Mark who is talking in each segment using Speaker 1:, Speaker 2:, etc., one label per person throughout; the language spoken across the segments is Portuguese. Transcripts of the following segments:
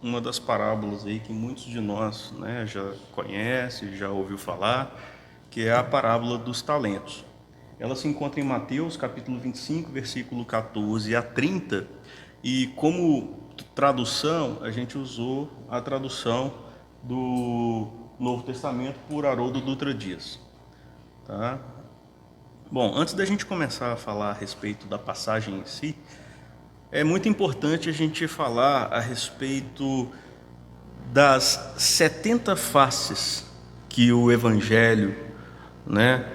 Speaker 1: uma das parábolas aí que muitos de nós, né, já conhece, já ouviu falar, que é a parábola dos talentos. Ela se encontra em Mateus, capítulo 25, versículo 14 a 30, e como tradução, a gente usou a tradução do Novo Testamento por Haroldo Dutra Dias. Tá? Bom, antes da gente começar a falar a respeito da passagem em si, é muito importante a gente falar a respeito das 70 faces que o Evangelho, né,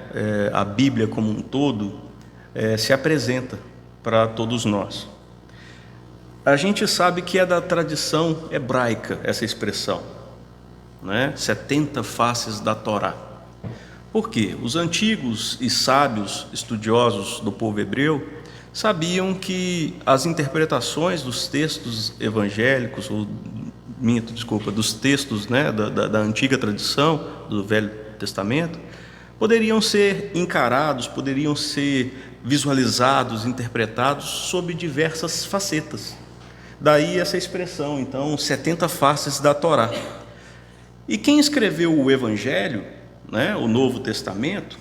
Speaker 1: a Bíblia como um todo, se apresenta para todos nós. A gente sabe que é da tradição hebraica essa expressão, né? 70 faces da Torá. Por quê? Os antigos e sábios estudiosos do povo hebreu sabiam que as interpretações dos textos evangélicos, dos textos, né, da antiga tradição, do Velho Testamento, poderiam ser encarados, poderiam ser visualizados, interpretados sob diversas facetas. Daí essa expressão, então, 70 faces da Torá. E quem escreveu o Evangelho, né, o Novo Testamento,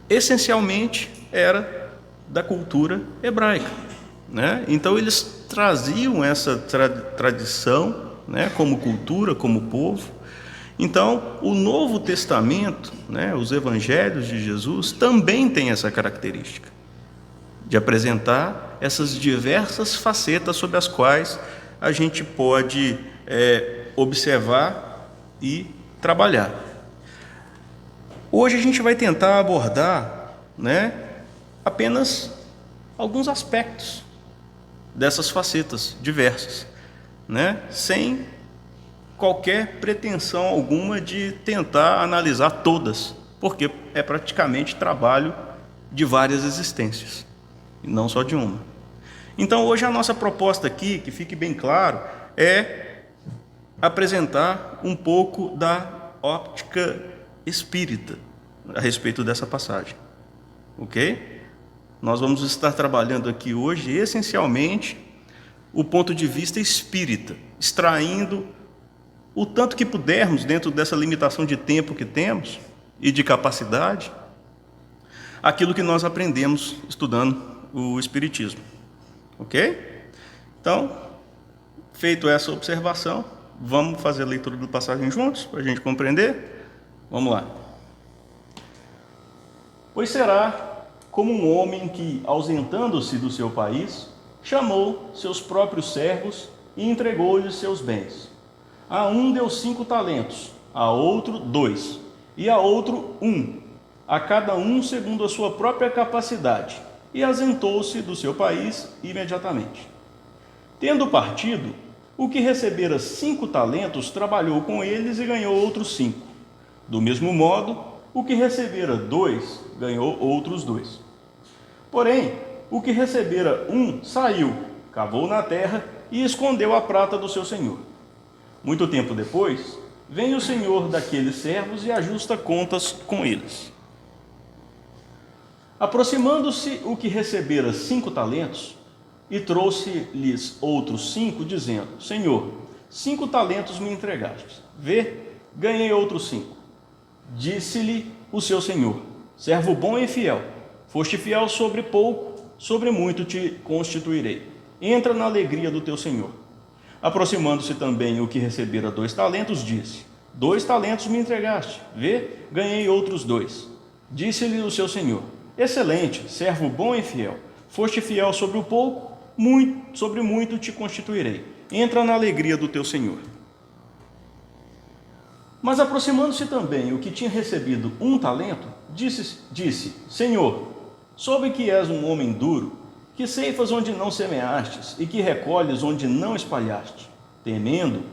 Speaker 1: essencialmente era da cultura hebraica, né? Então eles traziam essa tradição, né, como cultura, como povo. Então o Novo Testamento, né, os Evangelhos de Jesus também tem essa característica de apresentar essas diversas facetas sobre as quais a gente pode observar e trabalhar. Hoje a gente vai tentar abordar, né, apenas alguns aspectos dessas facetas diversas, né, sem qualquer pretensão alguma de tentar analisar todas, porque é praticamente trabalho de várias existências, e não só de uma. Então hoje a nossa proposta aqui, que fique bem claro, é apresentar um pouco da óptica espírita a respeito dessa passagem, ok? Nós vamos estar trabalhando aqui hoje essencialmente o ponto de vista espírita, extraindo o tanto que pudermos dentro dessa limitação de tempo que temos e de capacidade, aquilo que nós aprendemos estudando o Espiritismo, ok? Então, feito essa observação, vamos fazer a leitura da passagem juntos, para a gente compreender? Vamos lá. Pois será como um homem que, ausentando-se do seu país, chamou seus próprios servos e entregou-lhes seus bens. A um deu 5 talentos, a outro 2, e a outro 1, a cada um segundo a sua própria capacidade, e ausentou-se do seu país imediatamente. Tendo partido, o que recebera 5 talentos trabalhou com eles e ganhou outros 5. Do mesmo modo, o que recebera 2 ganhou outros 2. Porém, o que recebera 1 saiu, cavou na terra e escondeu a prata do seu senhor. Muito tempo depois, vem o senhor daqueles servos e ajusta contas com eles. Aproximando-se o que recebera 5 talentos, e trouxe-lhes outros 5, dizendo: Senhor, 5 talentos me entregaste. Vê, ganhei outros 5. Disse-lhe o seu senhor: servo bom e fiel, foste fiel sobre pouco, sobre muito te constituirei. Entra na alegria do teu senhor. Aproximando-se também o que recebera 2 talentos, disse: 2 talentos me entregaste. Vê, ganhei outros 2. Disse-lhe o seu senhor: excelente, servo bom e fiel, foste fiel sobre o pouco, sobre muito te constituirei. Entra na alegria do teu senhor. Mas aproximando-se também o que tinha recebido 1 talento, disse: Senhor, soube que és um homem duro, que ceifas onde não semeastes e que recolhes onde não espalhaste. Temendo,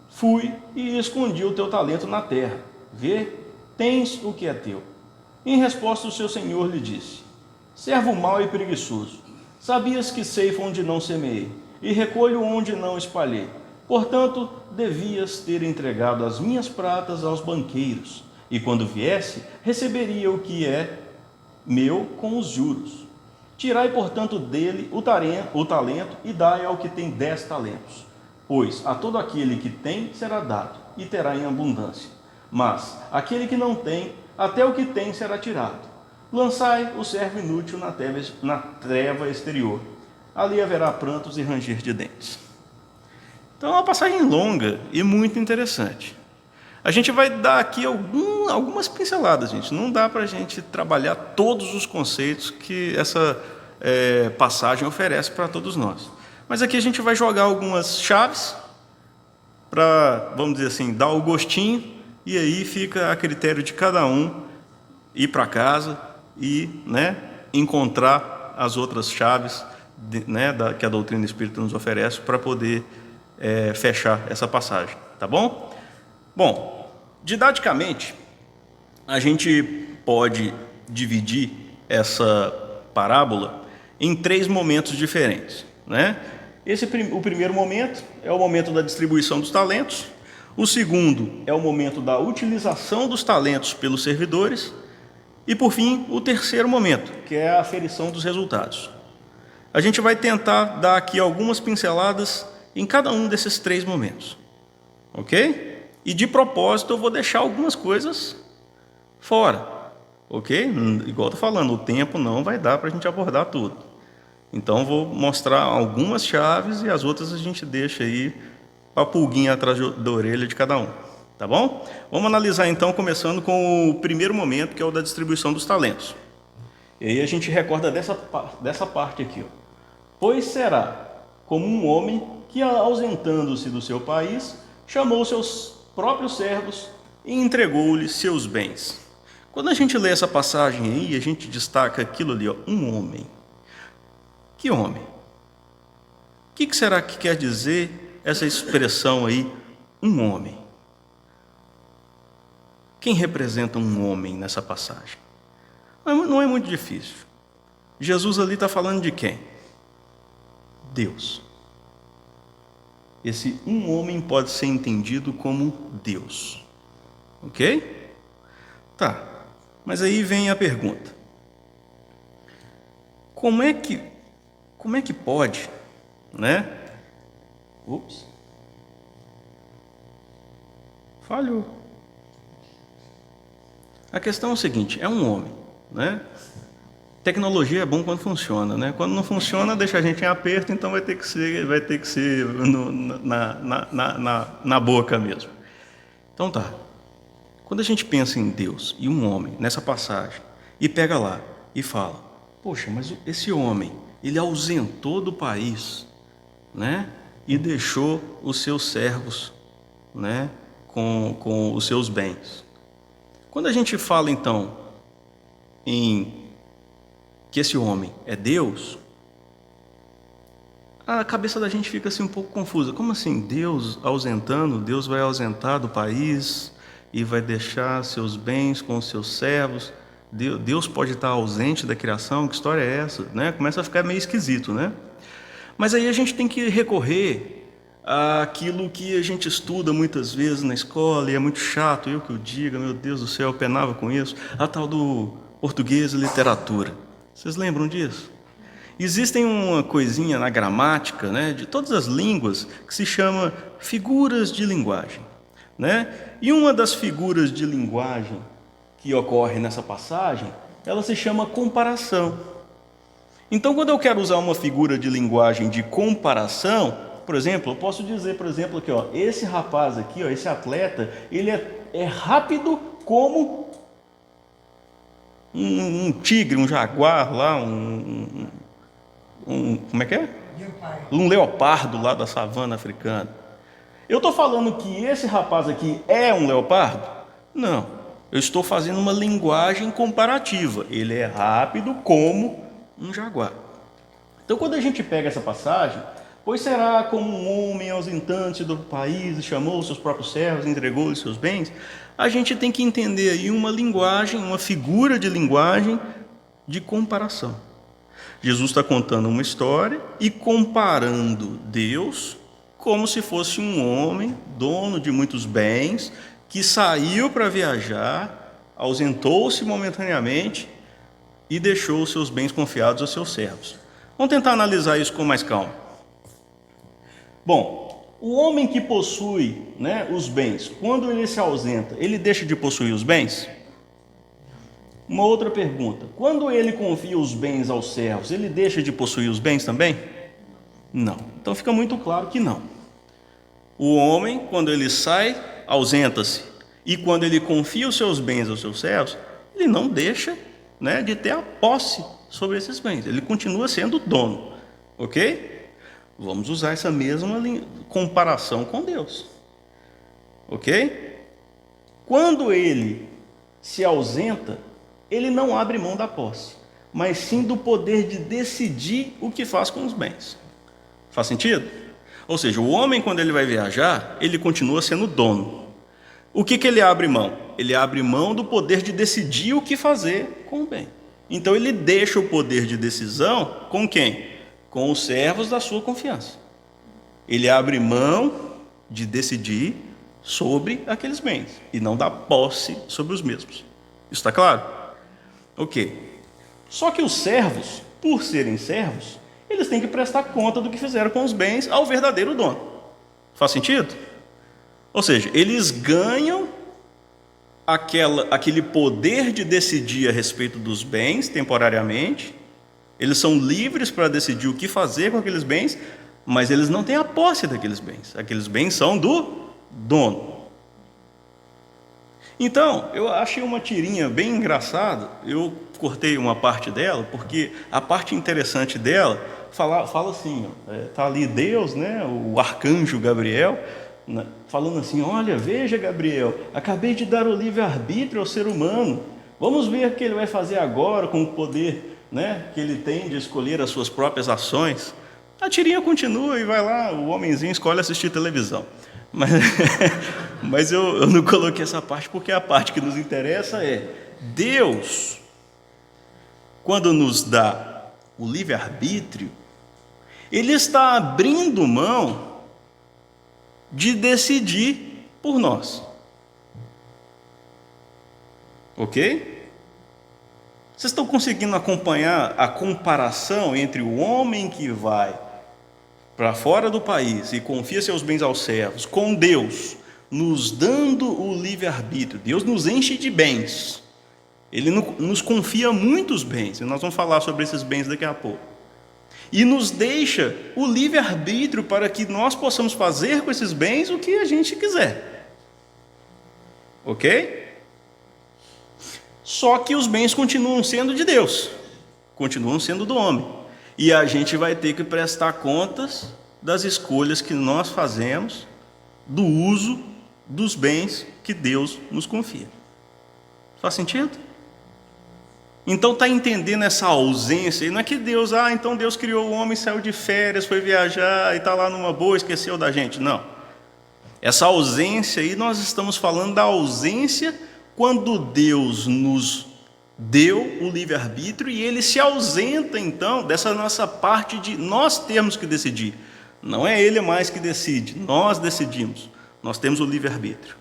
Speaker 1: fui e escondi o teu talento na terra. Vê, tens o que é teu. Em resposta, o seu senhor lhe disse: servo mau e preguiçoso, sabias que ceifo onde não semeei e recolho onde não espalhei. Portanto, devias ter entregado as minhas pratas aos banqueiros, e quando viesse, receberia o que é meu com os juros. Tirai, portanto, dele o talento e dai ao que tem 10 talentos. Pois a todo aquele que tem será dado, e terá em abundância. Mas aquele que não tem, até o que tem será tirado. Lançai o servo inútil na treva exterior. Ali haverá prantos e ranger de dentes. Então é uma passagem longa e muito interessante. A gente vai dar aqui algumas pinceladas, gente. Não dá para a gente trabalhar todos os conceitos que essa passagem oferece para todos nós. Mas aqui a gente vai jogar algumas chaves para, vamos dizer assim, dar o gostinho, e aí fica a critério de cada um ir para casa e encontrar as outras chaves que a doutrina espírita nos oferece para poder fechar essa passagem, tá bom? Bom, didaticamente, a gente pode dividir essa parábola em 3 momentos diferentes, O primeiro momento é o momento da distribuição dos talentos. O segundo é o momento da utilização dos talentos pelos servidores. E, por fim, o terceiro momento, que é a aferição dos resultados. A gente vai tentar dar aqui algumas pinceladas em cada um desses 3 momentos, ok? E, de propósito, eu vou deixar algumas coisas fora, ok? Igual eu estou falando, o tempo não vai dar para a gente abordar tudo. Então, vou mostrar algumas chaves e as outras a gente deixa aí para a pulguinha atrás da orelha de cada um, tá bom? Vamos analisar então, começando com o primeiro momento, que é o da distribuição dos talentos. E aí a gente recorda dessa parte aqui, ó. Pois será como um homem que, ausentando-se do seu país, chamou seus próprios servos e entregou-lhes seus bens. Quando a gente lê essa passagem aí, a gente destaca aquilo ali, ó, um homem. Que homem? O que será que quer dizer essa expressão aí, um homem? Quem representa um homem nessa passagem? Não é muito difícil. Jesus ali está falando de quem? Deus. Esse um homem pode ser entendido como Deus. Ok? Tá. Mas aí vem a pergunta. Como é que pode, Ups. Falhou. A questão é o seguinte, é um homem, Tecnologia é bom quando funciona, Quando não funciona, deixa a gente em aperto, então vai ter que ser na boca mesmo. Então tá. Quando a gente pensa em Deus e um homem nessa passagem e pega lá e fala, poxa, mas esse homem, ele ausentou do país, e deixou os seus servos, com os seus bens. Quando a gente fala então em que esse homem é Deus, a cabeça da gente fica assim um pouco confusa. Como assim? Deus ausentando? Deus vai ausentar do país e vai deixar seus bens com os seus servos? Deus pode estar ausente da criação? Que história é essa? Começa a ficar meio esquisito, Mas aí a gente tem que recorrer àquilo que a gente estuda muitas vezes na escola, e é muito chato, eu que o diga, meu Deus do céu, eu penava com isso, a tal do português e literatura. Vocês lembram disso? Existem uma coisinha na gramática, de todas as línguas, que se chama figuras de linguagem, E uma das figuras de linguagem que ocorre nessa passagem, ela se chama comparação. Então, quando eu quero usar uma figura de linguagem de comparação, por exemplo, eu posso dizer, aqui, ó, esse rapaz aqui, ó, esse atleta, ele é rápido como um tigre, um jaguar lá, como é que é? Um leopardo lá da savana africana. Eu estou falando que esse rapaz aqui é um leopardo? Não. Eu estou fazendo uma linguagem comparativa. Ele é rápido como um jaguar. Então, quando a gente pega essa passagem, pois será como um homem ausentante do país, chamou seus próprios servos, entregou-lhes seus bens, a gente tem que entender aí uma linguagem, uma figura de linguagem de comparação. Jesus está contando uma história e comparando Deus como se fosse um homem, dono de muitos bens, que saiu para viajar, ausentou-se momentaneamente e deixou os seus bens confiados aos seus servos. Vamos tentar analisar isso com mais calma. Bom, o homem que possui, os bens, quando ele se ausenta, ele deixa de possuir os bens? Uma outra pergunta: quando ele confia os bens aos servos, ele deixa de possuir os bens também? Não. Então fica muito claro que não. O homem, quando ele sai, ausenta-se, e quando ele confia os seus bens aos seus servos, ele não deixa, de ter a posse sobre esses bens. Ele continua sendo dono, ok? Vamos usar essa mesma comparação com Deus, ok? Quando ele se ausenta, ele não abre mão da posse, mas sim do poder de decidir o que faz com os bens. Faz sentido? Ou seja, o homem, quando ele vai viajar, ele continua sendo dono. O que ele abre mão? Ele abre mão do poder de decidir o que fazer com o bem. Então ele deixa o poder de decisão com quem? Com os servos da sua confiança. Ele abre mão de decidir sobre aqueles bens e não da posse sobre os mesmos. Isso está claro? Ok. Só que os servos, por serem servos, eles têm que prestar conta do que fizeram com os bens ao verdadeiro dono. Faz sentido? Ou seja, eles ganham aquele poder de decidir a respeito dos bens temporariamente, eles são livres para decidir o que fazer com aqueles bens, mas eles não têm a posse daqueles bens. Aqueles bens são do dono. Então, eu achei uma tirinha bem engraçada, eu cortei uma parte dela, porque a parte interessante dela fala assim, está ali Deus, o arcanjo Gabriel, falando assim: olha, veja, Gabriel, acabei de dar o livre-arbítrio ao ser humano, vamos ver o que ele vai fazer agora com o poder que ele tem de escolher as suas próprias ações. A tirinha continua e vai lá, o homenzinho escolhe assistir televisão. Mas eu não coloquei essa parte porque a parte que nos interessa é Deus, quando nos dá o livre-arbítrio, Ele está abrindo mão de decidir por nós. Ok? Vocês estão conseguindo acompanhar a comparação entre o homem que vai para fora do país e confia seus bens aos servos, com Deus nos dando o livre-arbítrio? Deus nos enche de bens, Ele nos confia muitos bens, e nós vamos falar sobre esses bens daqui a pouco, e nos deixa o livre-arbítrio para que nós possamos fazer com esses bens o que a gente quiser, ok? Só que os bens continuam sendo de Deus, continuam sendo do homem, e a gente vai ter que prestar contas das escolhas que nós fazemos, do uso dos bens que Deus nos confia. Faz sentido? Então está entendendo essa ausência, e não é que Deus, então Deus criou o homem, saiu de férias, foi viajar, e está lá numa boa, esqueceu da gente. Não. Essa ausência aí, nós estamos falando da ausência quando Deus nos deu o livre-arbítrio e Ele se ausenta, então, dessa nossa parte de nós termos que decidir. Não é Ele mais que decide, nós decidimos, nós temos o livre-arbítrio.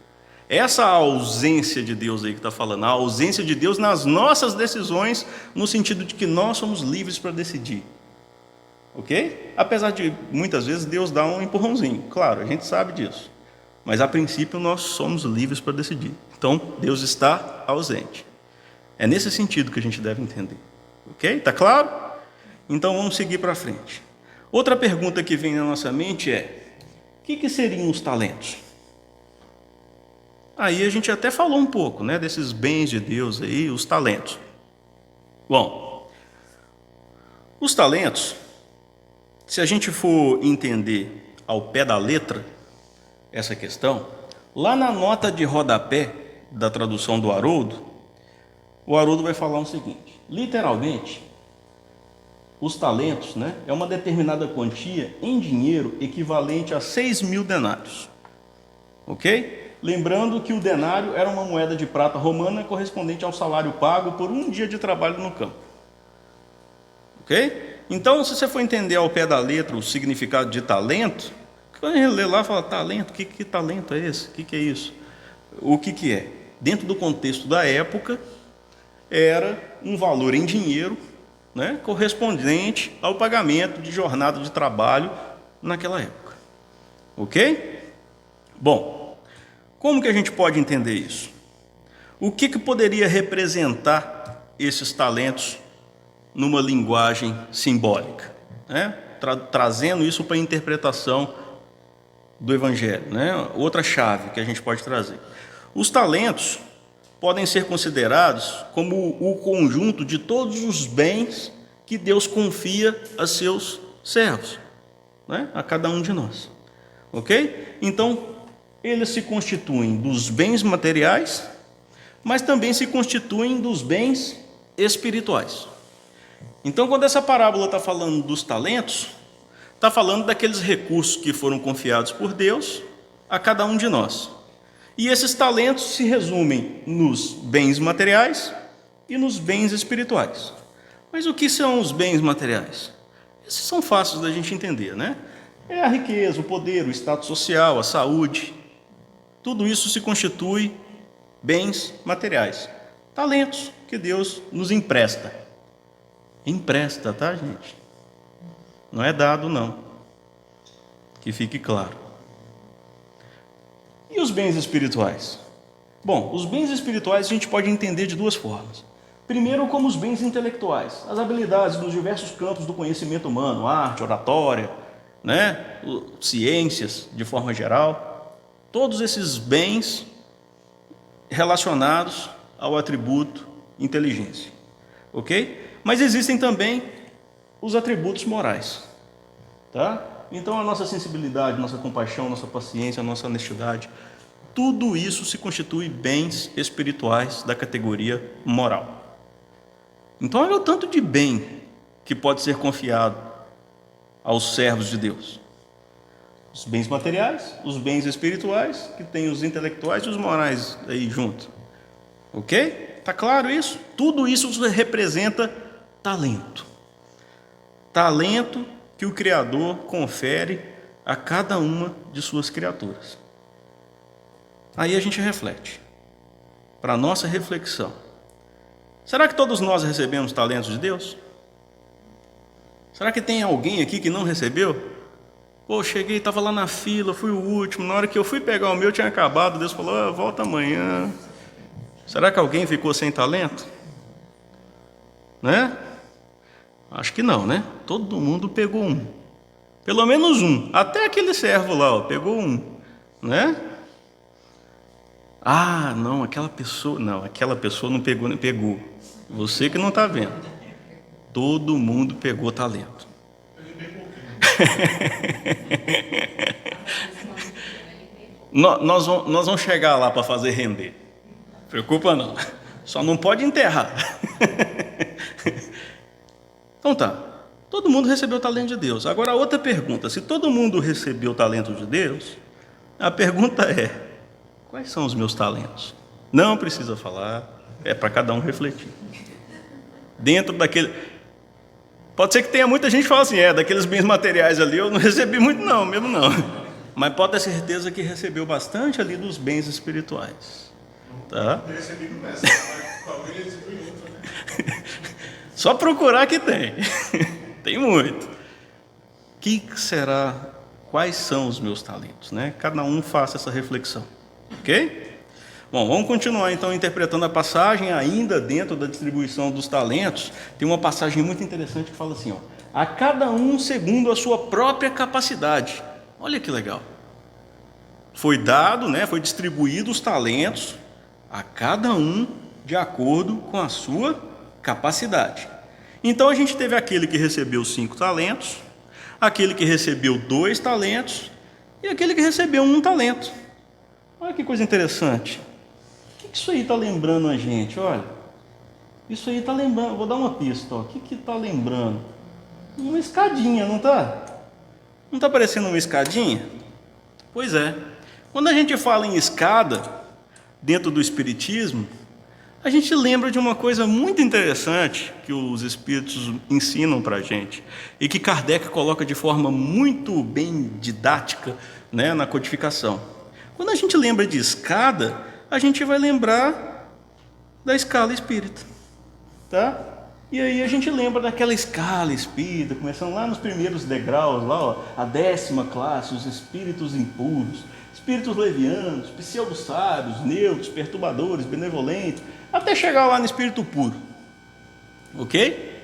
Speaker 1: Essa ausência de Deus aí que está falando, a ausência de Deus nas nossas decisões, no sentido de que nós somos livres para decidir. Ok? Apesar de, muitas vezes, Deus dá um empurrãozinho, claro, a gente sabe disso. Mas, a princípio, nós somos livres para decidir. Então, Deus está ausente. É nesse sentido que a gente deve entender. Ok? Está claro? Então, vamos seguir para frente. Outra pergunta que vem na nossa mente é: o que seriam os talentos? Aí a gente até falou um pouco, desses bens de Deus aí, os talentos. Bom, os talentos, se a gente for entender ao pé da letra essa questão, lá na nota de rodapé da tradução do Haroldo, o Haroldo vai falar o seguinte: literalmente, os talentos, é uma determinada quantia em dinheiro equivalente a 6.000 denários. Ok? Lembrando que o denário era uma moeda de prata romana correspondente ao salário pago por um dia de trabalho no campo. Ok? Então, se você for entender ao pé da letra o significado de talento, quando a gente lê lá e fala talento, que talento é esse? O que é isso? O que é? Dentro do contexto da época, era um valor em dinheiro, né, correspondente ao pagamento de jornada de trabalho naquela época. Ok? Bom, como que a gente pode entender isso? O que poderia representar esses talentos numa linguagem simbólica, né? Trazendo isso para a interpretação do Evangelho, né? Outra chave que a gente pode trazer. Os talentos podem ser considerados como o conjunto de todos os bens que Deus confia a seus servos, né? A cada um de nós. Ok? Então, eles se constituem dos bens materiais, mas também se constituem dos bens espirituais. Então, quando essa parábola está falando dos talentos, está falando daqueles recursos que foram confiados por Deus a cada um de nós. E esses talentos se resumem nos bens materiais e nos bens espirituais. Mas o que são os bens materiais? Esses são fáceis da gente entender, né? É a riqueza, o poder, o status social, a saúde. Tudo isso se constitui bens materiais. Talentos que Deus nos empresta. Empresta, tá, gente? Não é dado, não. Que fique claro. E os bens espirituais? Bom, os bens espirituais a gente pode entender de duas formas. Primeiro, como os bens intelectuais, as habilidades nos diversos campos do conhecimento humano, arte, oratória, né? Ciências, de forma geral. Todos esses bens relacionados ao atributo inteligência. Ok? Mas existem também os atributos morais, tá? Então a nossa sensibilidade, nossa compaixão, nossa paciência, nossa honestidade, tudo isso se constitui bens espirituais da categoria moral. Então olha o tanto de bem que pode ser confiado aos servos de Deus. Os bens materiais, os bens espirituais, que tem os intelectuais e os morais aí junto. Ok? Tá claro isso? Tudo isso representa talento. Talento que o Criador confere a cada uma de suas criaturas. Aí a gente reflete. Para a nossa reflexão. Será que todos nós recebemos talentos de Deus? Será que tem alguém aqui que não recebeu? Pô, cheguei, estava lá na fila, fui o último. Na hora que eu fui pegar o meu, tinha acabado. Deus falou, volta amanhã. Será que alguém ficou sem talento? Né? Acho que não, né? Todo mundo pegou um. Pelo menos um. Até aquele servo lá, pegou um. Né? Ah, não, aquela pessoa não pegou, nem pegou. Você que não está vendo. Todo mundo pegou talento. Nós vamos chegar lá para fazer render. Preocupa não. Só não pode enterrar. Então tá. Todo mundo recebeu o talento de Deus. Agora, outra pergunta. Se todo mundo recebeu o talento de Deus, a pergunta é: quais são os meus talentos? Não precisa falar. É para cada um refletir. Dentro daquele... Pode ser que tenha muita gente que fala assim, daqueles bens materiais ali eu não recebi muito não, mesmo não. Mas pode ter certeza que recebeu bastante ali dos bens espirituais. Tá?
Speaker 2: Não recebi no mestre, mas talvez recebi muito, né?
Speaker 1: Só procurar que tem. Tem muito. Quais são os meus talentos? Né? Cada um faça essa reflexão. Ok? Bom, vamos continuar então interpretando a passagem, ainda dentro da distribuição dos talentos. Tem uma passagem muito interessante que fala assim, a cada um segundo a sua própria capacidade. Olha que legal. Foi dado, né, foi distribuído os talentos a cada um de acordo com a sua capacidade. Então a gente teve aquele que recebeu 5 talentos, aquele que recebeu 2 talentos e aquele que recebeu 1 talento. Olha que coisa interessante. O que isso aí está lembrando a gente? Olha, isso aí está lembrando, vou dar uma pista, o que está lembrando? Uma escadinha, não está? Não está parecendo uma escadinha? Pois é. Quando a gente fala em escada, dentro do Espiritismo, a gente lembra de uma coisa muito interessante que os Espíritos ensinam para a gente e que Kardec coloca de forma muito bem didática, né, na codificação. Quando a gente lembra de escada, a gente vai lembrar da escala espírita. tá? E aí a gente lembra daquela escala espírita, começando lá nos primeiros degraus, lá, ó, a 10ª classe, os espíritos impuros, espíritos levianos, pseudo-sábios, neutros, perturbadores, benevolentes, até chegar lá no espírito puro. Ok?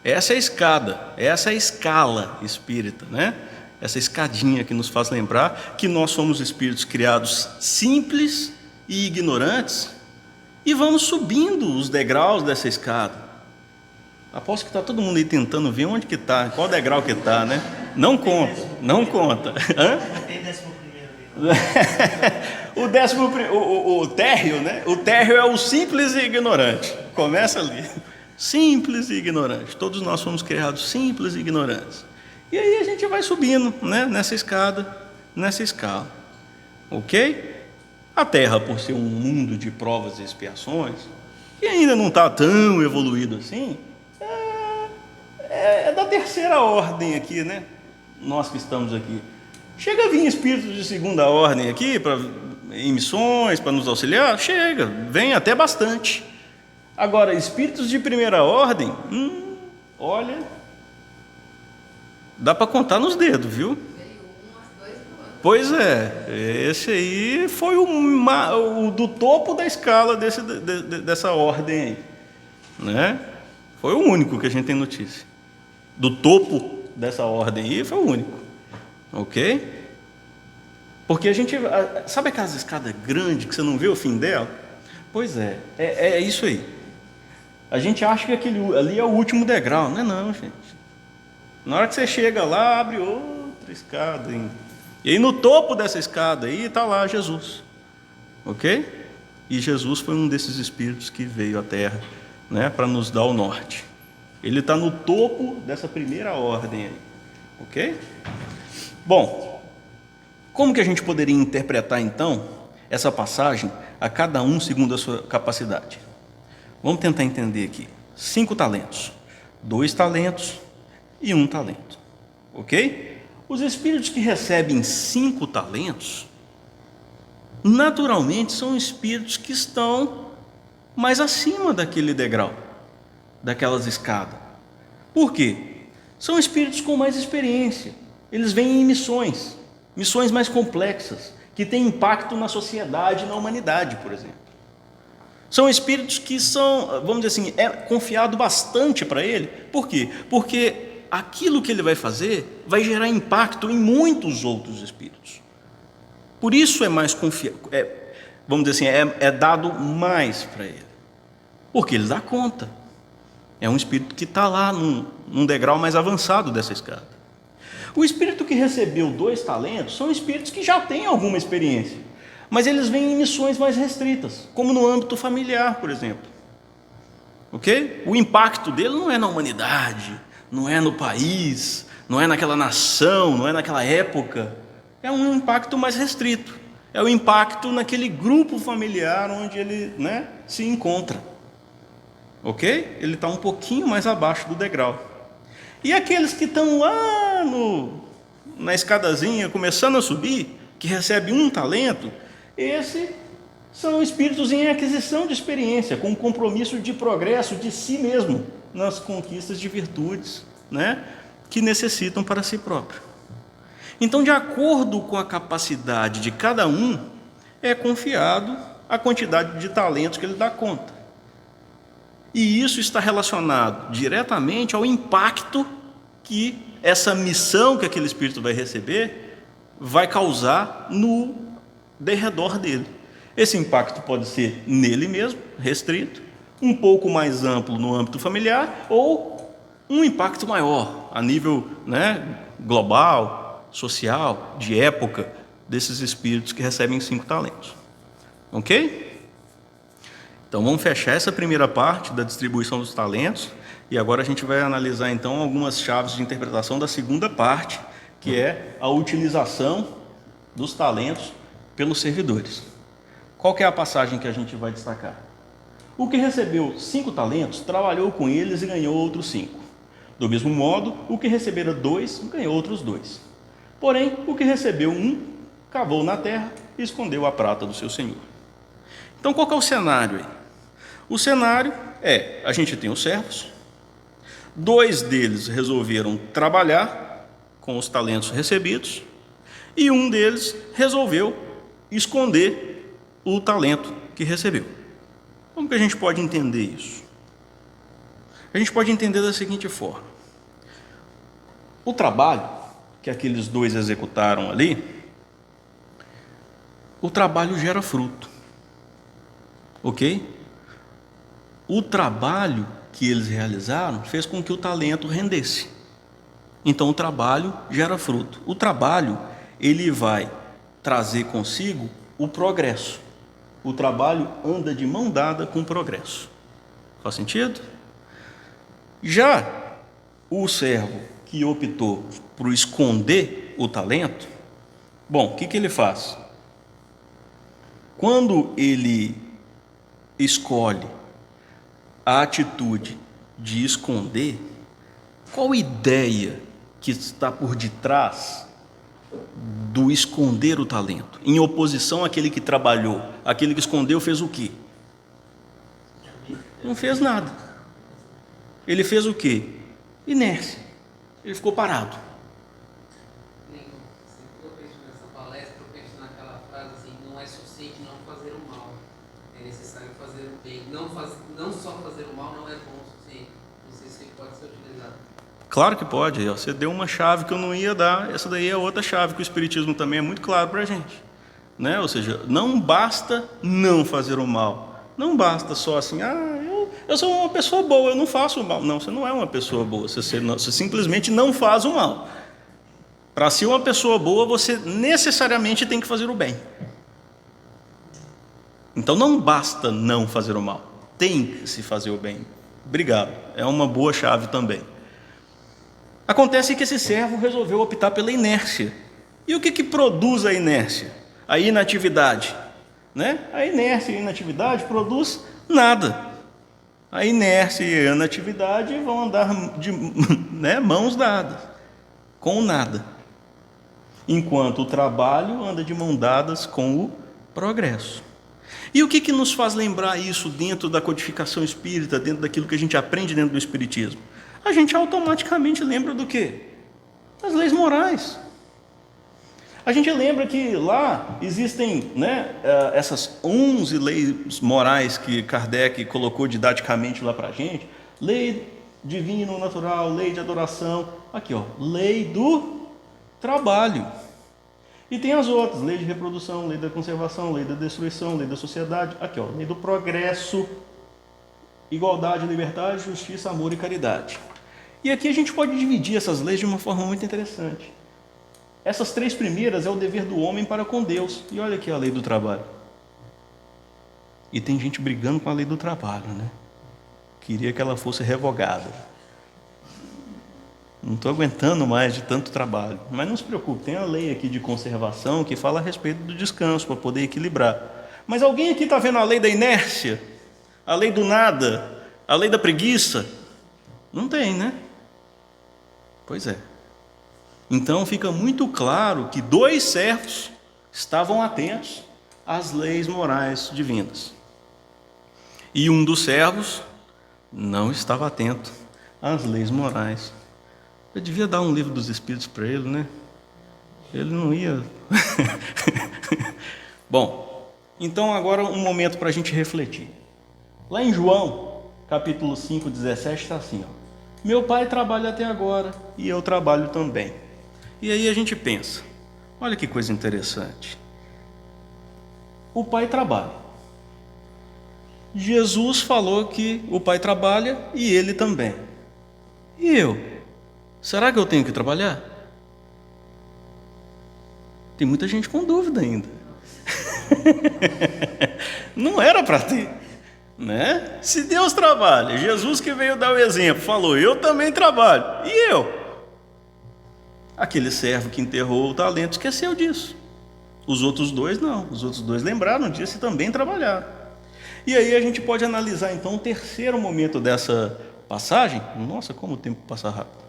Speaker 1: Essa é a escada, essa é a escala espírita, né? Essa escadinha que nos faz lembrar que nós somos espíritos criados simples e ignorantes e vamos subindo os degraus dessa escada. Aposto que está todo mundo aí tentando ver onde que está, qual degrau que está, né? Não conta, não conta. Hã?
Speaker 3: Tem 11º.
Speaker 1: O térreo, né? O térreo é o simples e ignorante. Começa ali. Simples e ignorante. Todos nós fomos criados simples e ignorantes. E aí a gente vai subindo, né? Nessa escada, nessa escala. Ok? A Terra, por ser um mundo de provas e expiações, que ainda não está tão evoluído assim, é da 3ª ordem aqui, né? Nós que estamos aqui. Chega a vir espíritos de 2ª ordem aqui, em missões, para nos auxiliar? Chega, vem até bastante. Agora, espíritos de 1ª ordem, olha, dá para contar nos dedos, viu? Pois é, esse aí foi o do topo da escala dessa ordem aí, né? Foi o único que a gente tem notícia. Do topo dessa ordem aí foi o único, ok? Porque a gente, sabe aquelas escadas grandes que você não vê o fim dela? Pois é isso aí. A gente acha que aquele ali é o último degrau, não é não, gente. Na hora que você chega lá, abre outra escada ainda. E aí no topo dessa escada aí está lá Jesus, ok? E Jesus foi um desses espíritos que veio à Terra, né, para nos dar o norte. Ele está no topo dessa 1ª ordem aí, ok? Bom, como que a gente poderia interpretar então essa passagem a cada um segundo a sua capacidade? Vamos tentar entender aqui. 5 talentos, 2 talentos e 1 talento, ok? Os espíritos que recebem 5 talentos, naturalmente são espíritos que estão mais acima daquele degrau, daquelas escadas. Por quê? São espíritos com mais experiência. Eles vêm em missões mais complexas, que têm impacto na sociedade e na humanidade, por exemplo. São espíritos que são, vamos dizer assim, é confiado bastante para ele. Por quê? Porque aquilo que ele vai fazer vai gerar impacto em muitos outros espíritos. Por isso é mais confiado, vamos dizer assim, é dado mais para ele. Porque ele dá conta. É um espírito que está lá num degrau mais avançado dessa escada. O espírito que recebeu 2 talentos são espíritos que já têm alguma experiência, mas eles vêm em missões mais restritas, como no âmbito familiar, por exemplo. Ok? O impacto dele não é na humanidade, não é no país, não é naquela nação, não é naquela época. É um impacto mais restrito. É o impacto naquele grupo familiar onde ele, né, se encontra. Ok? Ele está um pouquinho mais abaixo do degrau. E aqueles que estão lá na escadazinha, começando a subir, que recebem 1 talento, esses são espíritos em aquisição de experiência, com um compromisso de progresso de si mesmo, nas conquistas de virtudes, né, que necessitam para si próprio. Então, de acordo com a capacidade de cada um, é confiado a quantidade de talentos que ele dá conta. E isso está relacionado diretamente ao impacto que essa missão que aquele espírito vai receber vai causar no derredor dele. Esse impacto pode ser nele mesmo, restrito, um pouco mais amplo no âmbito familiar, ou um impacto maior a nível, né, global, social, de época, desses espíritos que recebem 5 talentos. Ok? Então vamos fechar essa primeira parte da distribuição dos talentos e agora a gente vai analisar então algumas chaves de interpretação da segunda parte, que é a utilização dos talentos pelos servidores. Qual que é a passagem que a gente vai destacar? O que recebeu 5 talentos trabalhou com eles e ganhou outros 5. Do mesmo modo, o que recebera 2 ganhou outros 2. Porém, o que recebeu 1 cavou na terra e escondeu a prata do seu senhor. Então, qual que é o cenário aí? O cenário A gente tem os servos, 2 deles resolveram trabalhar com os talentos recebidos, e um deles resolveu esconder o talento que recebeu. Como que a gente pode entender isso? A gente pode entender da seguinte forma: o trabalho que aqueles 2 executaram ali, o trabalho gera fruto, ok? O trabalho que eles realizaram fez com que o talento rendesse. Então o trabalho gera fruto. O trabalho, ele vai trazer consigo o progresso. O trabalho anda de mão dada com o progresso. Faz sentido? Já o servo que optou por esconder o talento, bom, o que ele faz? Quando ele escolhe a atitude de esconder, qual ideia que está por detrás do esconder o talento, em oposição àquele que trabalhou? Aquele que escondeu fez o quê? Não fez nada. Ele fez o quê? Inércia. Ele ficou parado.
Speaker 3: Sempre que eu penso nessa palestra, eu penso naquela frase assim: não é suficiente não fazer o mal, é necessário fazer o bem. Não só fazer o mal não é bom o suficiente. Não sei se pode ser utilizado.
Speaker 1: Claro que pode. Você deu uma chave que eu não ia dar. Essa daí é outra chave que o Espiritismo também é muito claro para a gente, né? Ou seja, não basta não fazer o mal. Não basta só assim, eu sou uma pessoa boa, eu não faço o mal. Não, você não é uma pessoa boa, você simplesmente não faz o mal. Para ser uma pessoa boa, você necessariamente tem que fazer o bem. Então não basta não fazer o mal, tem que se fazer o bem. Obrigado, é uma boa chave também. Acontece que esse servo resolveu optar pela inércia. E o que produz a inércia? A inatividade, né? A inércia e a inatividade produz nada. A inércia e a inatividade vão andar de mãos dadas, com nada. Enquanto o trabalho anda de mãos dadas com o progresso. E o que nos faz lembrar isso dentro da codificação espírita, dentro daquilo que a gente aprende dentro do espiritismo? A gente automaticamente lembra do quê? Das leis morais. A gente lembra que lá existem, essas 11 leis morais que Kardec colocou didaticamente lá para a gente. Lei divino, natural, lei de adoração. Aqui, lei do trabalho. E tem as outras, lei de reprodução, lei da conservação, lei da destruição, lei da sociedade. Aqui, lei do progresso, igualdade, liberdade, justiça, amor e caridade. E aqui a gente pode dividir essas leis de uma forma muito interessante. Essas 3 primeiras é o dever do homem para com Deus. E olha aqui a lei do trabalho. E tem gente brigando com a lei do trabalho, né? Queria que ela fosse revogada. Não estou aguentando mais de tanto trabalho. Mas não se preocupe, tem a lei aqui de conservação que fala a respeito do descanso, para poder equilibrar. Mas alguém aqui está vendo a lei da inércia? A lei do nada? A lei da preguiça? Não tem, né? Pois é. Então fica muito claro que 2 servos estavam atentos às leis morais divinas. E um dos servos não estava atento às leis morais. Eu devia dar um livro dos Espíritos para ele, né? Ele não ia. Bom, então agora um momento para a gente refletir. Lá em João, capítulo 5, 17, está assim: meu pai trabalha até agora e eu trabalho também. E aí a gente pensa, olha que coisa interessante. O pai trabalha. Jesus falou que o pai trabalha e ele também. E eu? Será que eu tenho que trabalhar? Tem muita gente com dúvida ainda. Não era para ter, né? Se Deus trabalha, Jesus que veio dar o exemplo, falou, eu também trabalho. E eu? Aquele servo que enterrou o talento esqueceu disso. Os outros 2 não. Os outros 2 lembraram disso e também trabalharam. E aí a gente pode analisar então o terceiro momento dessa passagem. Nossa, como o tempo passa rápido.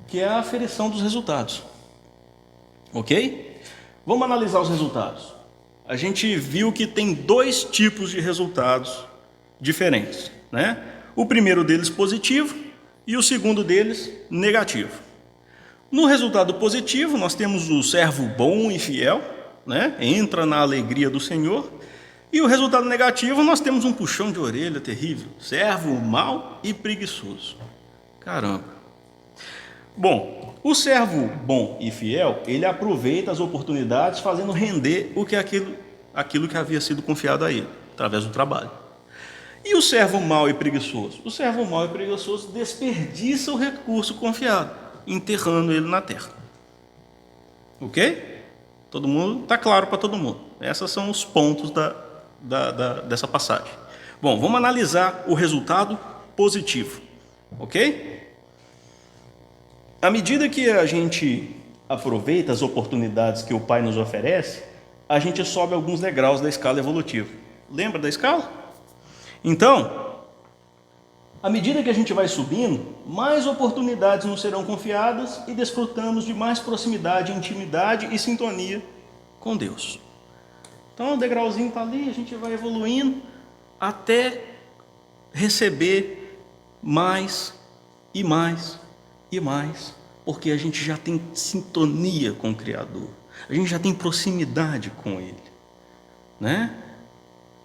Speaker 1: Que é a aferição dos resultados. Ok? Vamos analisar os resultados. A gente viu que tem 2 tipos de resultados diferentes. né? O primeiro deles positivo e o segundo deles negativo. No resultado positivo, nós temos o servo bom e fiel, né? Entra na alegria do Senhor. E o resultado negativo, nós temos um puxão de orelha terrível, servo mau e preguiçoso. Caramba. Bom, o servo bom e fiel, ele aproveita as oportunidades fazendo render aquilo que havia sido confiado a ele, através do trabalho. E o servo mau e preguiçoso? O servo mau e preguiçoso desperdiça o recurso confiado, enterrando ele na terra. Ok? Todo mundo? Está claro para todo mundo. Esses são os pontos dessa passagem. Bom, vamos analisar o resultado positivo. Ok? À medida que a gente aproveita as oportunidades que o Pai nos oferece, a gente sobe alguns degraus da escala evolutiva. Lembra da escala? Então, à medida que a gente vai subindo, mais oportunidades nos serão confiadas e desfrutamos de mais proximidade, intimidade e sintonia com Deus. Então, o degrauzinho está ali, a gente vai evoluindo até receber mais e mais e mais, porque a gente já tem sintonia com o Criador, a gente já tem proximidade com Ele, né?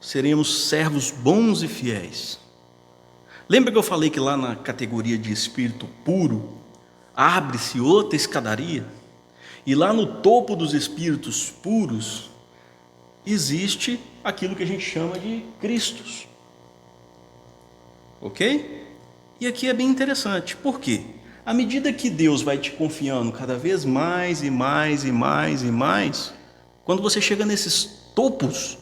Speaker 1: Seremos servos bons e fiéis. Lembra que eu falei que lá na categoria de espírito puro, abre-se outra escadaria? E lá no topo dos espíritos puros, existe aquilo que a gente chama de Cristos. Ok? E aqui é bem interessante. Por quê? À medida que Deus vai te confiando cada vez mais e mais e mais e mais, quando você chega nesses topos,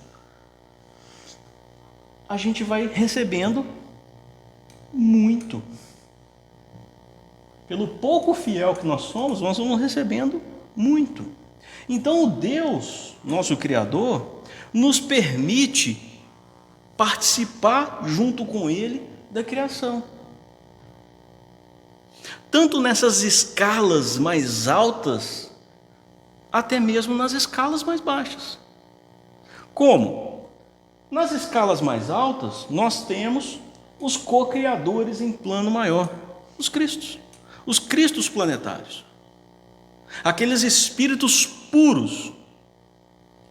Speaker 1: a gente vai recebendo muito. Pelo pouco fiel que nós somos, nós vamos recebendo muito. Então, o Deus, nosso Criador, nos permite participar junto com Ele da criação. Tanto nessas escalas mais altas, até mesmo nas escalas mais baixas. Como? Nas escalas mais altas, nós temos os co-criadores em plano maior, os Cristos planetários. Aqueles espíritos puros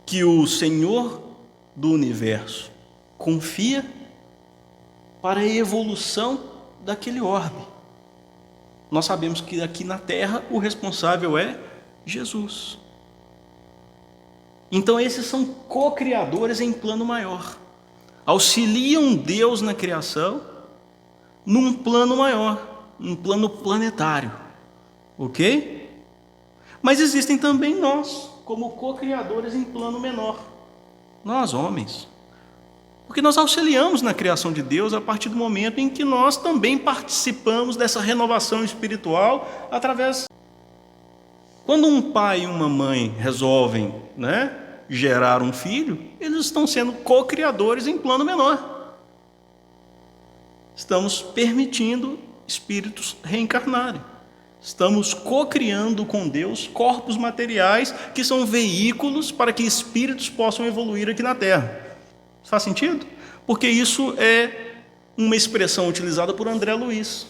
Speaker 1: que o Senhor do Universo confia para a evolução daquele orbe. Nós sabemos que aqui na Terra o responsável é Jesus. Então esses são co-criadores em plano maior. Auxiliam Deus na criação num plano maior, um plano planetário. Ok? Mas existem também nós, como co-criadores em plano menor. Nós, homens. Porque nós auxiliamos na criação de Deus a partir do momento em que nós também participamos dessa renovação espiritual através. Quando um pai e uma mãe resolvem, gerar um filho, eles estão sendo co-criadores em plano menor. Estamos permitindo espíritos reencarnarem. Estamos co-criando com Deus corpos materiais que são veículos para que espíritos possam evoluir aqui na Terra. Faz sentido? Porque isso é uma expressão utilizada por André Luiz.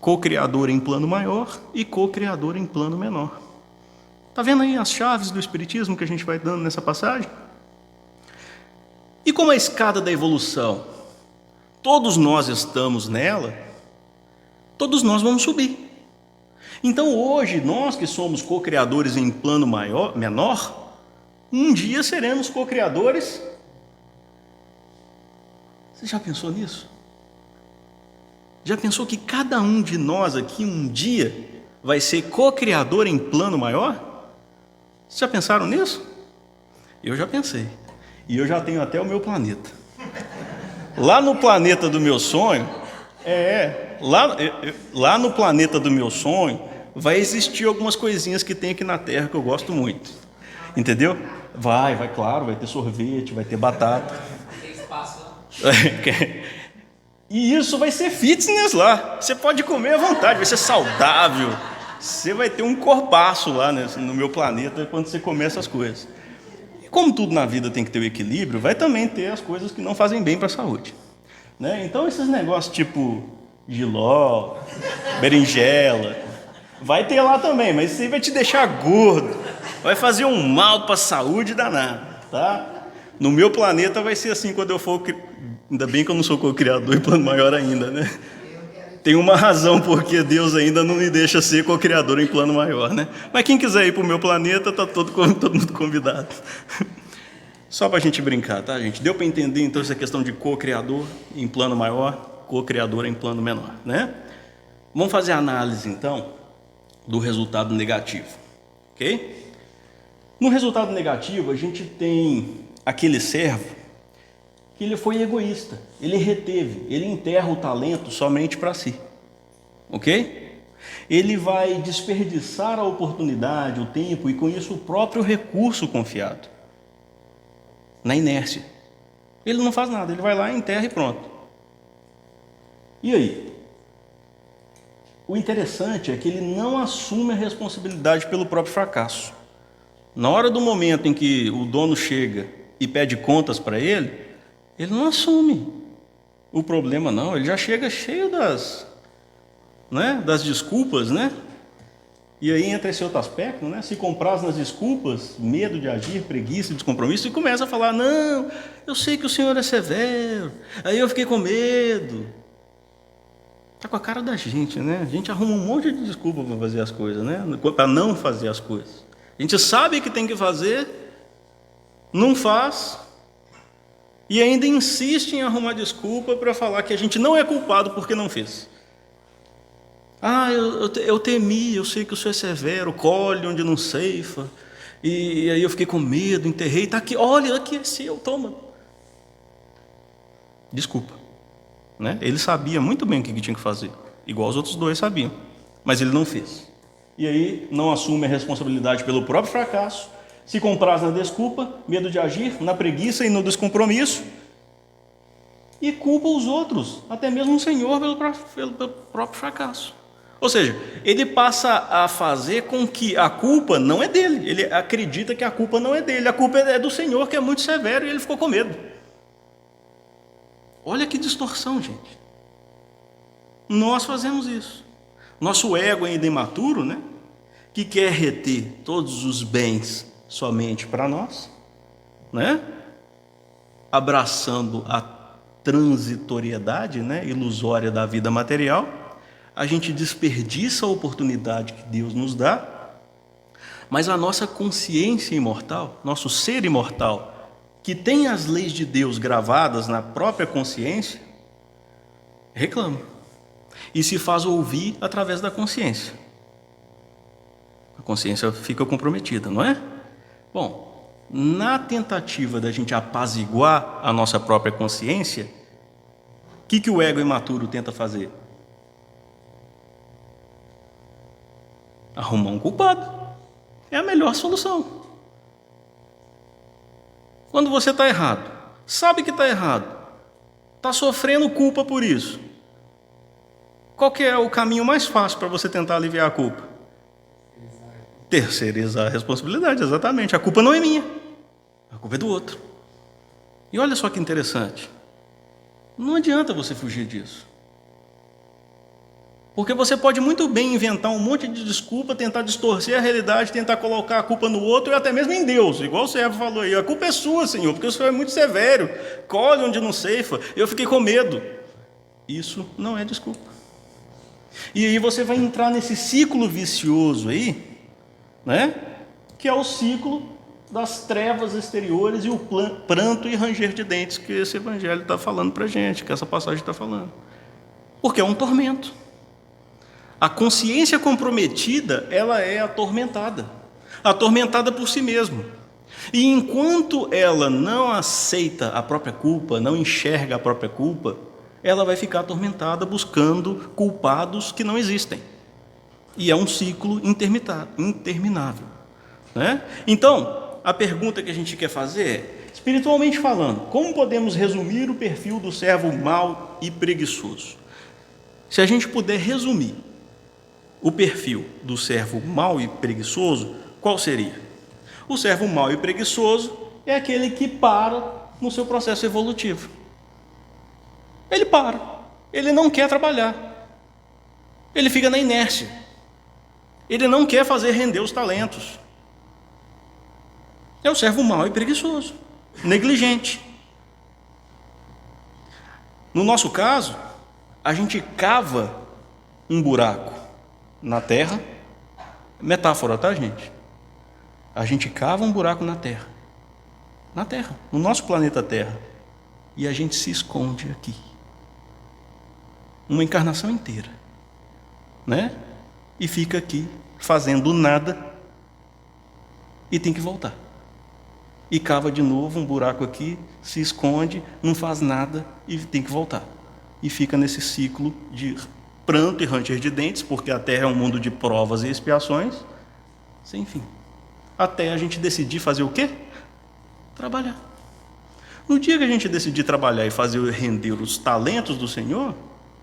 Speaker 1: Co-criador em plano maior e co-criador em plano menor. Está vendo aí as chaves do Espiritismo que a gente vai dando nessa passagem? E como a escada da evolução, todos nós estamos nela, todos nós vamos subir. Então hoje, nós que somos co-criadores em plano menor, um dia seremos co-criadores. Você já pensou nisso? Já pensou que cada um de nós aqui um dia vai ser co-criador em plano maior? Vocês já pensaram nisso? Eu já pensei. E eu já tenho até o meu planeta. Lá no planeta do meu sonho, lá no planeta do meu sonho, vai existir algumas coisinhas que tem aqui na Terra que eu gosto muito. Entendeu? Vai, claro, vai ter sorvete, vai ter batata.
Speaker 3: Tem espaço lá.
Speaker 1: E isso vai ser fitness lá. Você pode comer à vontade, vai ser saudável. Você vai ter um corpaço lá no meu planeta quando você comer essas coisas. E como tudo na vida tem que ter o equilíbrio, vai também ter as coisas que não fazem bem para a saúde. né? Então esses negócios tipo jiló, berinjela, vai ter lá também, mas isso aí vai te deixar gordo, vai fazer um mal para a saúde danado, tá? No meu planeta vai ser assim quando eu for... Ainda bem que eu não sou co-criador e plano maior ainda, né? Tem uma razão porque Deus ainda não me deixa ser co-criador em plano maior, né? Mas quem quiser ir para o meu planeta, está todo mundo convidado. Só para a gente brincar, tá, gente? Deu para entender, então, essa questão de co-criador em plano maior, co-criador em plano menor, né? Vamos fazer a análise, então, do resultado negativo, ok? No resultado negativo, a gente tem aquele servo que ele foi egoísta, ele reteve, ele enterra o talento somente para si, ok? Ele vai desperdiçar a oportunidade, o tempo e com isso o próprio recurso confiado, na inércia. Ele não faz nada, ele vai lá, enterra e pronto. E aí? O interessante é que ele não assume a responsabilidade pelo próprio fracasso. Na hora do momento em que o dono chega e pede contas para ele não assume o problema, não. Ele já chega cheio das desculpas, né? E aí entra esse outro aspecto, né? Se compraz nas desculpas, medo de agir, preguiça, descompromisso, e começa a falar, não, eu sei que o Senhor é severo, aí eu fiquei com medo. Está com a cara da gente, né? A gente arruma um monte de desculpa para fazer as coisas, né? Para não fazer as coisas. A gente sabe que tem que fazer, não faz, e ainda insiste em arrumar desculpa para falar que a gente não é culpado porque não fez. Eu temi, eu sei que o Senhor é severo, colhe onde não ceifa, e aí eu fiquei com medo, enterrei, está aqui, olha, aqui é seu, toma. Desculpa. Né? Ele sabia muito bem o que tinha que fazer, igual os outros dois sabiam, mas ele não fez. E aí não assume a responsabilidade pelo próprio fracasso, se compraz na desculpa, medo de agir, na preguiça e no descompromisso, e culpa os outros, até mesmo o Senhor, pelo próprio fracasso. Ou seja, ele passa a fazer com que a culpa não é dele, ele acredita que a culpa não é dele, a culpa é do Senhor, que é muito severo, e ele ficou com medo. Olha que distorção, gente. Nós fazemos isso. Nosso ego ainda imaturo, né? Que quer reter todos os bens somente para nós, né? Abraçando a transitoriedade, né? Ilusória da vida material, a gente desperdiça a oportunidade que Deus nos dá, mas a nossa consciência imortal, nosso ser imortal, que tem as leis de Deus gravadas na própria consciência, reclama e se faz ouvir através da consciência. A consciência fica comprometida, não é? Bom, na tentativa da gente apaziguar a nossa própria consciência, o que o ego imaturo tenta fazer? Arrumar um culpado. É a melhor solução. Quando você está errado, sabe que está errado, está sofrendo culpa por isso, qual que é o caminho mais fácil para você tentar aliviar a culpa? Terceirizar a responsabilidade, exatamente. A culpa não é minha, a culpa é do outro. E olha só que interessante, não adianta você fugir disso. Porque você pode muito bem inventar um monte de desculpa, tentar distorcer a realidade, tentar colocar a culpa no outro e até mesmo em Deus, igual o servo falou aí. A culpa é sua, Senhor, porque o Senhor é muito severo, colhe onde não ceifa, eu fiquei com medo. Isso não é desculpa. E aí você vai entrar nesse ciclo vicioso aí, né? Que é o ciclo das trevas exteriores e o pranto e ranger de dentes que esse evangelho está falando para a gente, que essa passagem está falando. Porque é um tormento. A consciência comprometida, ela é atormentada por si mesma. E enquanto ela não aceita a própria culpa, não enxerga a própria culpa, ela vai ficar atormentada buscando culpados que não existem. E é um ciclo interminável, né? Então, a pergunta que a gente quer fazer é, espiritualmente falando, como podemos resumir o perfil do servo mau e preguiçoso? Se a gente puder resumir o perfil do servo mau e preguiçoso, qual seria? O servo mau e preguiçoso é aquele que para no seu processo evolutivo. ele para, ele não quer trabalhar, ele fica na inércia, ele não quer fazer render os talentos. É o servo mau e preguiçoso, negligente. No nosso caso, a gente cava um buraco na terra, metáfora, tá, gente? A gente cava um buraco na terra, no nosso planeta Terra, e a gente se esconde aqui, uma encarnação inteira, né? E fica aqui fazendo nada e tem que voltar. E cava de novo um buraco aqui, se esconde, não faz nada e tem que voltar. E fica nesse ciclo de pranto e ranger de dentes, porque a Terra é um mundo de provas e expiações, sem fim. Até a gente decidir fazer o quê? Trabalhar. No dia que a gente decidir trabalhar e fazer render os talentos do Senhor,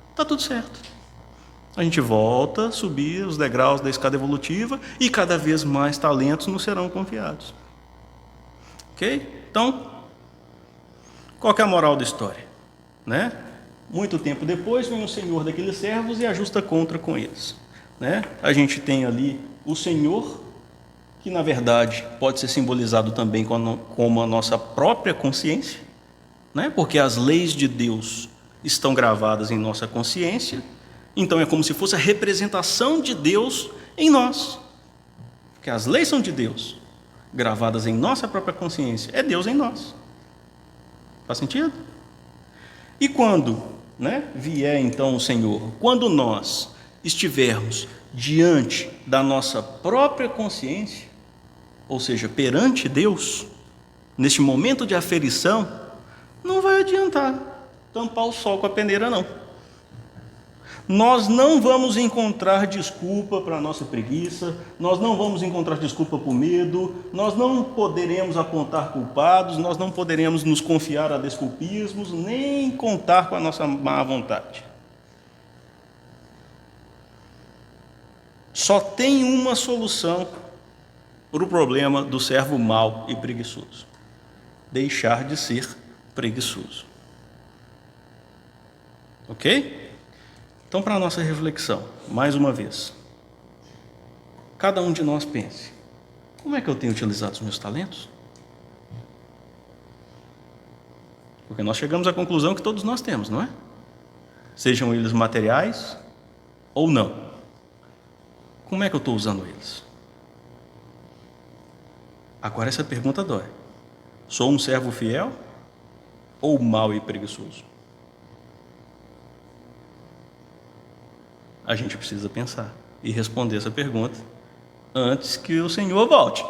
Speaker 1: está tudo certo. A gente volta a subir os degraus da escada evolutiva e cada vez mais talentos nos serão confiados. Ok? Então, qual que é a moral da história? Né? Muito tempo depois vem o senhor daqueles servos e ajusta contra com eles. Né? A gente tem ali o Senhor, que na verdade pode ser simbolizado também como a nossa própria consciência, né? Porque as leis de Deus estão gravadas em nossa consciência, então é como se fosse a representação de Deus em nós, porque as leis são de Deus, gravadas em nossa própria consciência, é Deus em nós. Faz sentido? E quando, né, vier então o Senhor, quando nós estivermos diante da nossa própria consciência, ou seja, perante Deus, neste momento de aferição, não vai adiantar tampar o sol com a peneira, não. Nós não vamos encontrar desculpa para a nossa preguiça, nós não vamos encontrar desculpa para o medo, nós não poderemos apontar culpados, nós não poderemos nos confiar a desculpismos, nem contar com a nossa má vontade. Só tem uma solução para o problema do servo mau e preguiçoso: deixar de ser preguiçoso. Ok? Então, para a nossa reflexão, mais uma vez, cada um de nós pense: como é que eu tenho utilizado os meus talentos? Porque nós chegamos à conclusão que todos nós temos, não é? Sejam eles materiais ou não. Como é que eu estou usando eles? Agora essa pergunta dói. Sou um servo fiel ou mau e preguiçoso? A gente precisa pensar e responder essa pergunta antes que o Senhor volte.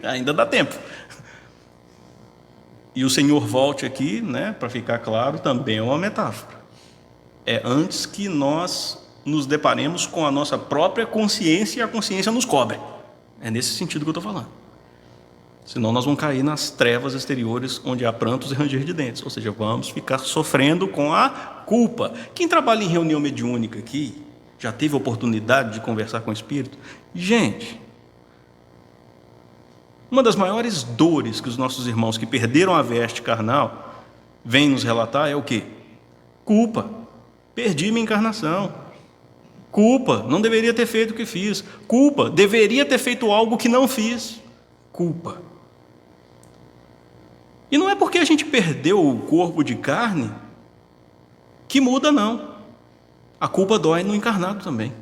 Speaker 1: Ainda dá tempo. E o Senhor volte aqui, né, para ficar claro, também é uma metáfora. É antes que nós nos deparemos com a nossa própria consciência e a consciência nos cobre. É nesse sentido que eu estou falando. Senão nós vamos cair nas trevas exteriores onde há prantos e ranger de dentes. Ou seja, vamos ficar sofrendo com a culpa. Quem trabalha em reunião mediúnica aqui, já teve oportunidade de conversar com o Espírito? Gente, uma das maiores dores que os nossos irmãos que perderam a veste carnal vêm nos relatar é o quê? Culpa. Perdi minha encarnação. Culpa. Não deveria ter feito o que fiz. Culpa. Deveria ter feito algo que não fiz. Culpa. E não é porque a gente perdeu o corpo de carne que muda, não. A culpa dói no encarnado também.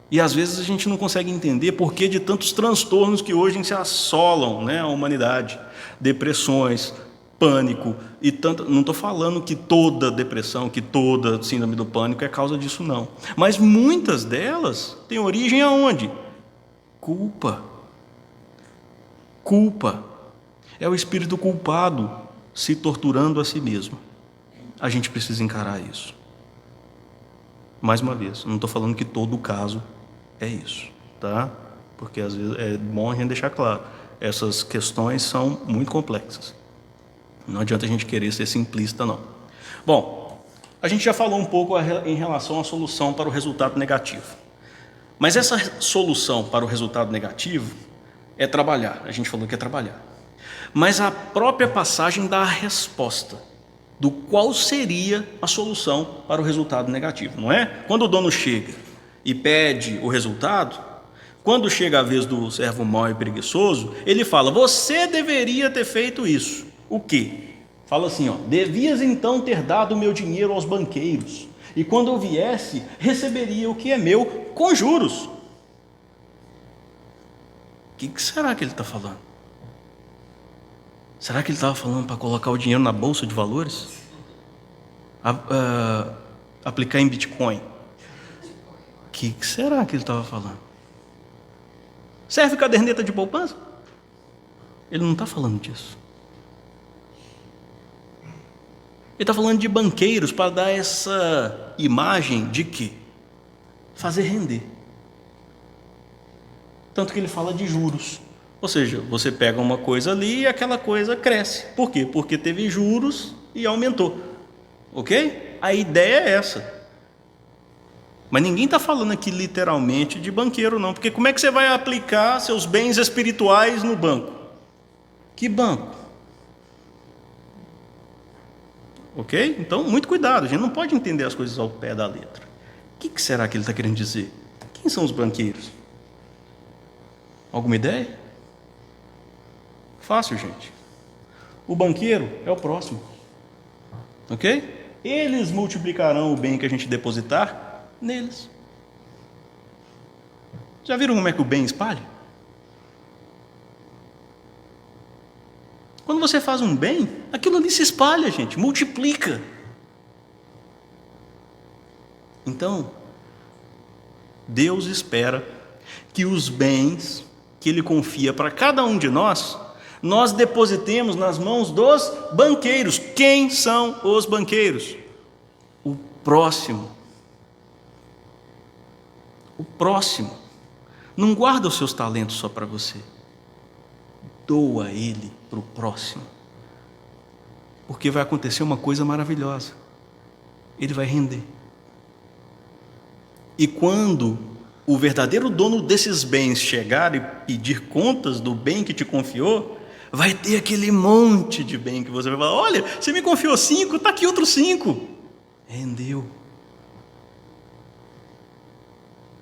Speaker 1: E às vezes a gente não consegue entender por que de tantos transtornos que hoje se assolam, né, a humanidade. Depressões, pânico e tanto. Não estou falando que toda depressão, que toda síndrome do pânico é causa disso, não. Mas muitas delas têm origem aonde? Culpa. Culpa. É o espírito culpado se torturando a si mesmo. A gente precisa encarar isso. Mais uma vez, não estou falando que todo caso é isso, tá? Porque às vezes é bom a gente deixar claro, essas questões são muito complexas. Não adianta a gente querer ser simplista, não. Bom, a gente já falou um pouco em relação à solução para o resultado negativo. Mas essa solução para o resultado negativo é trabalhar. A gente falou que é trabalhar. Mas a própria passagem dá a resposta. do qual seria a solução para o resultado negativo, não é? Quando o dono chega e pede o resultado, quando chega a vez do servo mau e preguiçoso, ele fala: você deveria ter feito isso. O quê? Fala assim, devias então ter dado o meu dinheiro aos banqueiros, e quando eu viesse, receberia o que é meu com juros. O que será que ele está falando? Será que ele estava falando para colocar o dinheiro na bolsa de valores? Aplicar em Bitcoin? O que será que ele estava falando? Serve caderneta de poupança? Ele não está falando disso. Ele está falando de banqueiros para dar essa imagem de quê? Fazer render. Tanto que ele fala de juros. Ou seja, você pega uma coisa ali e aquela coisa cresce. Por quê? Porque teve juros e aumentou. Ok? A ideia é essa. Mas ninguém está falando aqui literalmente de banqueiro, não. Porque como é que você vai aplicar seus bens espirituais no banco? Que banco? Ok? Então, muito cuidado. A gente não pode entender as coisas ao pé da letra. O que será que ele está querendo dizer? Quem são os banqueiros? Alguma ideia? Fácil, gente. O banqueiro é o próximo. Ok? Eles multiplicarão o bem que a gente depositar neles. Já viram como é que o bem espalha? Quando você faz um bem, aquilo ali se espalha, gente, multiplica. Então, Deus espera que os bens que Ele confia para cada um de nós depositemos nas mãos dos banqueiros. Quem são os banqueiros? O próximo. O próximo. Não guarda os seus talentos só para você. Doa ele para o próximo. Porque vai acontecer uma coisa maravilhosa. Ele vai render. E quando o verdadeiro dono desses bens chegar e pedir contas do bem que te confiou, vai ter aquele monte de bem que você vai falar: olha, você me confiou 5, está aqui outros 5. Rendeu.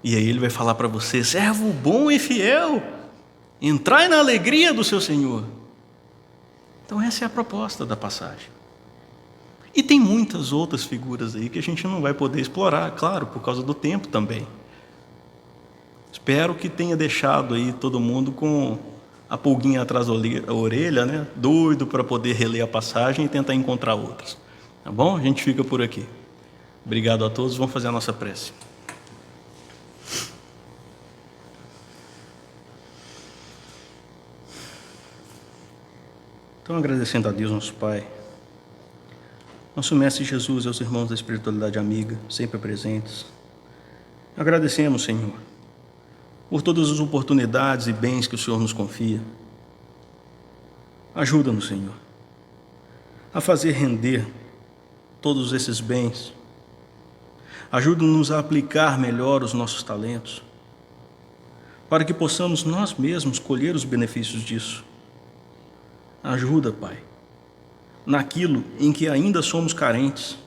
Speaker 1: E aí ele vai falar para você: servo bom e fiel, entrai na alegria do seu Senhor. Então essa é a proposta da passagem. E tem muitas outras figuras aí que a gente não vai poder explorar, claro, por causa do tempo também. Espero que tenha deixado aí todo mundo com a pulguinha atrás da orelha, né? Doido para poder reler a passagem e tentar encontrar outras. Tá bom? A gente fica por aqui. Obrigado a todos. Vamos fazer a nossa prece. Então, agradecendo a Deus, nosso Pai, nosso Mestre Jesus e aos irmãos da espiritualidade amiga, sempre presentes. Agradecemos, Senhor, por todas as oportunidades e bens que o Senhor nos confia. Ajuda-nos, Senhor, a fazer render todos esses bens. Ajuda-nos a aplicar melhor os nossos talentos, para que possamos nós mesmos colher os benefícios disso. Ajuda, Pai, naquilo em que ainda somos carentes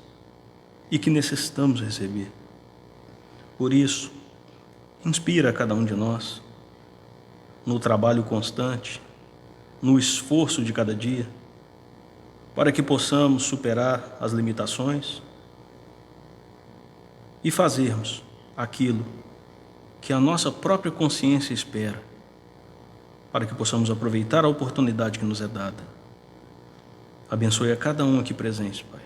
Speaker 1: e que necessitamos receber. Por isso, inspira a cada um de nós no trabalho constante, no esforço de cada dia, para que possamos superar as limitações e fazermos aquilo que a nossa própria consciência espera, para que possamos aproveitar a oportunidade que nos é dada. Abençoe a cada um aqui presente, Pai.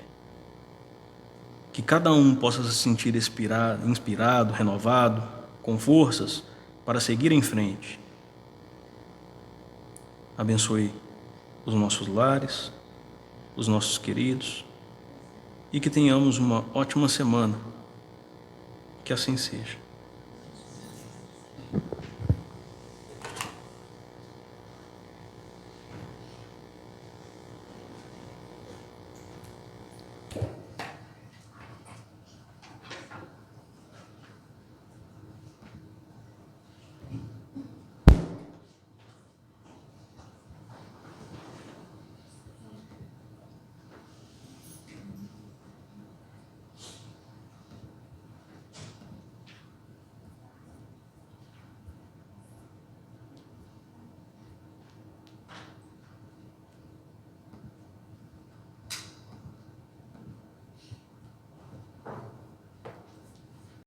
Speaker 1: Que cada um possa se sentir inspirado, renovado, com forças para seguir em frente. Abençoe os nossos lares, os nossos queridos, e que tenhamos uma ótima semana. Que assim seja.